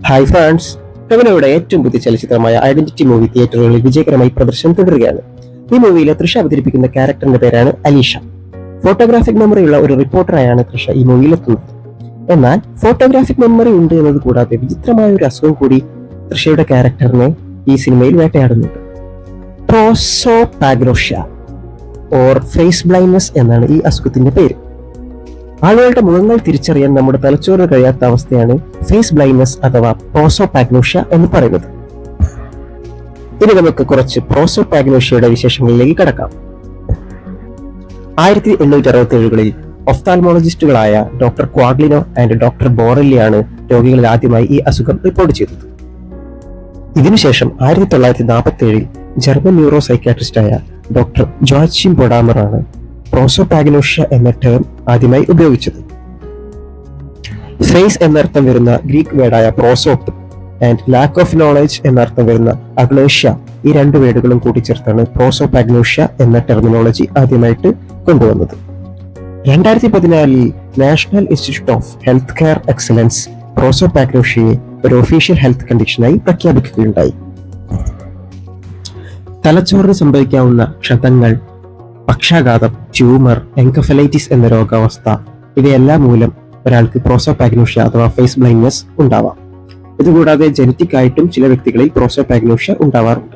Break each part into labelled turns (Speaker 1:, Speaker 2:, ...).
Speaker 1: Hi friends, ടൊവിനോയുടെ ഏറ്റവും പുതിയ ചലച്ചിത്രമായ identity movie തിയേറ്ററുകളിൽ വിജയകരമായി പ്രദർശനം തുടരുകയാണ്. ഈ മൂവിയിലെ തൃഷ അവതരിപ്പിക്കുന്ന ക്യാരക്ടറിന്റെ പേരാണ് അലീഷ. ഫോട്ടോഗ്രാഫിക് മെമ്മറിയുള്ള ഒരു റിപ്പോർട്ടറായാണ് തൃഷ ഈ മൂവിയിലെത്തുന്നത്. എന്നാൽ ഫോട്ടോഗ്രാഫിക് മെമ്മറി ഉണ്ട് എന്നത് കൂടാതെ വിചിത്രമായ ഒരു അസുഖം കൂടി തൃഷയുടെ ക്യാരക്ടറിനെ ഈ സിനിമയിൽ വേട്ടയാടുന്നുണ്ട്. പ്രോസോപാഗ്നോഷ്യ ഓർ ഫേസ് ബ്ലൈൻഡ്നെസ് എന്നാണ് ഈ അസുഖത്തിന്റെ പേര്. ആളുകളുടെ മുഖങ്ങൾ തിരിച്ചറിയാൻ നമ്മുടെ തലച്ചോറിന് കഴിയാത്ത അവസ്ഥയാണ് ഫേസ് ബ്ലൈൻഡ്നെസ് അഥവാ പ്രോസോപാഗ്നോഷ്യ എന്ന് പറയുന്നത്. ഇനി നമുക്ക് കുറച്ച് പ്രോസോപാഗ്നോഷ്യയുടെ വിശേഷങ്ങളിലേക്ക് കടക്കാം. 1867കളിൽ ഒഫ്താൽമോളജിസ്റ്റുകളായ ഡോക്ടർ ക്വാഗ്ലിനോ ആൻഡ് ഡോക്ടർ ബോറെല്ലിയാണ് രോഗികളിൽ ആദ്യമായി ഈ അസുഖം റിപ്പോർട്ട് ചെയ്തത്. ഇതിനുശേഷം 1947ൽ ജർമ്മൻ ന്യൂറോ സൈക്യാട്രിസ്റ്റായ ഡോക്ടർ ജോachim പൊഡാമറാണ് പ്രോസോപാഗ്നോഷ്യ എന്ന ടേം ആദ്യമായി ഉപയോഗിച്ചത്. ഫേസ് എന്നർത്ഥം വരുന്ന ഗ്രീക്ക് വേർഡായ പ്രോസോപ്പ് ആൻഡ് ലാക്ക് ഓഫ് നോളജ് എന്നർത്ഥം വരുന്ന അഗ്നോഷ്യ, ഈ രണ്ട് വേർഡുകളും കൂട്ടിച്ചേർത്താണ് പ്രോസോപാഗ്നോഷ്യ എന്ന ടെർമിനോളജി ആദ്യമായിട്ട് കൊണ്ടുവന്നത്. 2014ൽ national institute of health care excellence പ്രോസോപാഗ്നോഷ്യയെ ഒരു ഒഫീഷ്യൽ ഹെൽത്ത് കണ്ടീഷനായി പ്രഖ്യാപിക്കുകയുണ്ടായി. തലച്ചോറിന് സംഭവിക്കാവുന്ന ക്ഷതങ്ങൾ, പക്ഷാഘാതം, ട്യൂമർ, എൻകഫലൈറ്റിസ് എന്ന രോഗാവസ്ഥ ഇവയെല്ലാം മൂലം ഒരാൾക്ക് പ്രോസോപാഗ്നോഷ്യ അഥവാ ഫേസ് ബ്ലൈൻഡ്നെസ് ഉണ്ടാവാം. ഇതുകൂടാതെ ജനറ്റിക് ആയിട്ടും ചില വ്യക്തികളിൽ പ്രോസോപാഗ്നോഷ്യ ഉണ്ടാവാറുണ്ട്.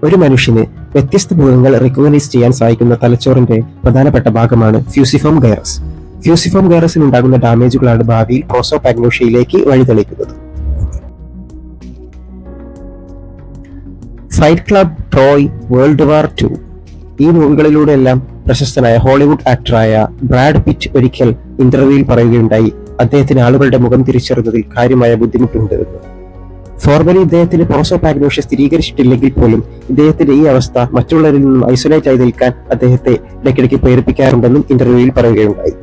Speaker 1: ഒരു മനുഷ്യന് വ്യത്യസ്ത മുഖങ്ങൾ റിക്കഗ്നൈസ് ചെയ്യാൻ സഹായിക്കുന്ന തലച്ചോറിന്റെ പ്രധാനപ്പെട്ട ഭാഗമാണ് ഫ്യൂസിഫോം ഗൈറസ്. ഫ്യൂസിഫോം ഗൈറസിന് ഉണ്ടാകുന്ന ഡാമേജുകളാണ് ഭാവിയിൽ പ്രോസോപാഗ്നോഷ്യയിലേക്ക് വഴിതെളിക്കുന്നത്. Fight club, Troy, world war II ഈ മൂവികളിലൂടെയെല്ലാം പ്രശസ്തനായ ഹോളിവുഡ് ആക്ടറായ ബ്രാഡ് പിറ്റ് ഒരിക്കൽ ഇന്റർവ്യൂവിൽ പറയുകയുണ്ടായി, അദ്ദേഹത്തിന് ആളുകളുടെ മുഖം തിരിച്ചറിയുന്നതിൽ കാര്യമായ ബുദ്ധിമുട്ടുണ്ട് എന്ന്. ഫോർമലി ഇദ്ദേഹത്തിന് പ്രോസോപാഗ്നോഷ്യ സ്ഥിരീകരിച്ചിട്ടില്ലെങ്കിൽ പോലും ഇദ്ദേഹത്തിന്റെ ഈ അവസ്ഥ മറ്റുള്ളവരിൽ നിന്നും ഐസൊലേറ്റ് ആയി നിൽക്കാൻ അദ്ദേഹത്തെ ഇടയ്ക്കിടയ്ക്ക് പ്രേരിപ്പിക്കാറുണ്ടെന്നും ഇന്റർവ്യൂവിൽ പറയുകയുണ്ടായി.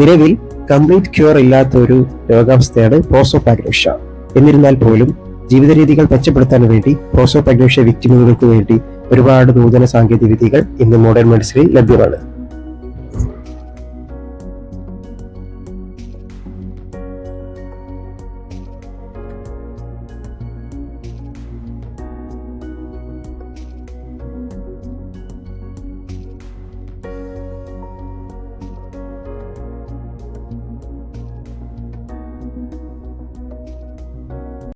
Speaker 1: നിലവിൽ കംപ്ലീറ്റ് ക്യൂർ ഇല്ലാത്ത ഒരു രോഗാവസ്ഥയാണ് പ്രോസോപാഗ്നോഷ്യ. എന്നിരുന്നാൽ പോലും ജീവിത രീതികൾ മെച്ചപ്പെടുത്താൻ വേണ്ടി പ്രോസോപാഗ്നോഷ്യ വിക്ടിമുകൾക്ക് വേണ്ടി ഒരുപാട് നൂതന സാങ്കേതിക വിദ്യകൾ ഇന്ന് മോഡേൺ മെഡിസിനിൽ ലഭ്യമാണ്.